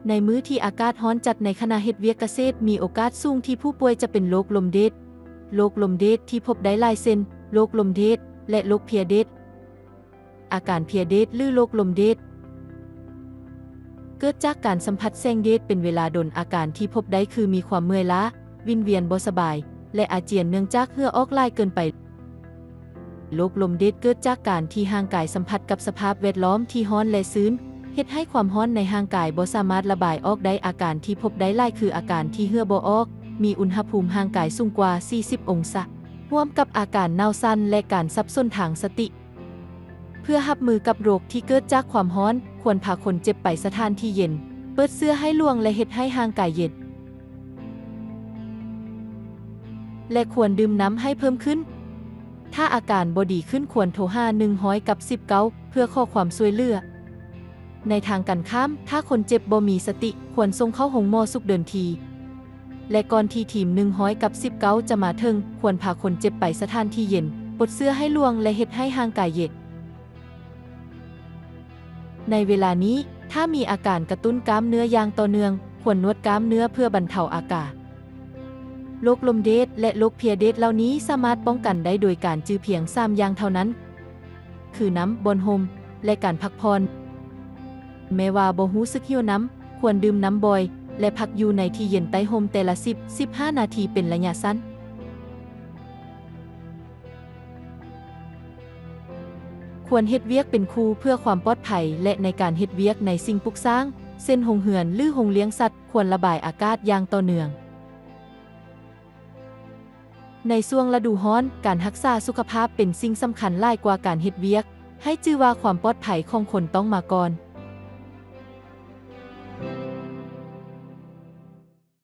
ในมื้อที่อากาศร้อนจัดในขณะเฮ็ดเวียกเกษตรมีโอกาสสูงที่ผู้ป่วยจะเป็นโรคลมเดดโรคลมเดดที่พบได้หลายเช่นโรคลมเดดและโรคเพลียเดดอาการเพลียเดดหรือโรคลมเดดเกิดจากการสัมผัสแสงแดดเป็นเวลาดนอาการที่พบได้คือมีความเมื่อยล้าวิงเวียนบ่สบายและอาเจียนเนื่องจากเหงื่อออกหลายเกินไปโรคลมเดดเกิดจากการที่ร่างกายสัมผัสกับสภาพแวดล้อมที่ร้อนและชื้นเฮ็ดให้ความร้อนในร่างกายบ่สามารถระบายออกได้อาการที่พบได้หลายคืออาการที่เหงื่อบ่ออกมีอุณหภูมิร่างกายสูงกว่า 40 องศาร่วมกับอาการหนาวสั่นและการสับสนทางสติเพื่อรับมือกับโรคที่เกิดจากความร้อนควรพาคนเจ็บไปสถานที่เย็นเปิดเสื้อให้ล่วงและเฮ็ดให้ร่างกายเย็นและควรดื่มน้ำให้เพิ่มขึ้นถ้าอาการบ่ดีขึ้นควรโทรหา119เพื่อขอความช่วยเหลือในทางกันข้ามถ้าคนเจ็บบ่มีสติควรส่งเข้าโรงหมอฉุกเฉินทีและก่อนที่ทีม119จะมาถึงควรพาคนเจ็บไปสถานที่เย็นปลดเสื้อให้ล่วงและเฮ็ดให้ร่างกายเย็นในเวลานี้ถ้ามีอาการกระตุ้นกล้ามเนื้ออย่างต่อเนื่องควรนวดกล้ามเนื้อเพื่อบรรเทาอาการโรคลมเดดและโรคเพลียเดดเหล่านี้สามารถป้องกันได้โดยการจื้อเพียง3อย่างเท่านั้นคือน้ำบอนโฮมและการพักผ่อนแม้ว่าบ่รู้สึกหิวน้ำควรดื่มน้ำบ่อยและพักอยู่ในที่เย็นใต้ร่มแต่ละ 10-15 นาทีเป็นระยะสั้นควรเฮ็ดเวียกเป็นคู่เพื่อความปลอดภัยและในการเฮ็ดเวียกในสิ่งปลูกสร้างเช่นโรงเรือนหรือโรงเลี้ยงสัตว์ควรระบายอากาศอย่างต่อเนื่องในช่วงฤดูร้อนการรักษาสุขภาพเป็นสิ่งสำคัญหลายกว่าการเฮ็ดเวียกให้ชื่อว่าความปลอดภัยของคนต้องมาก่อน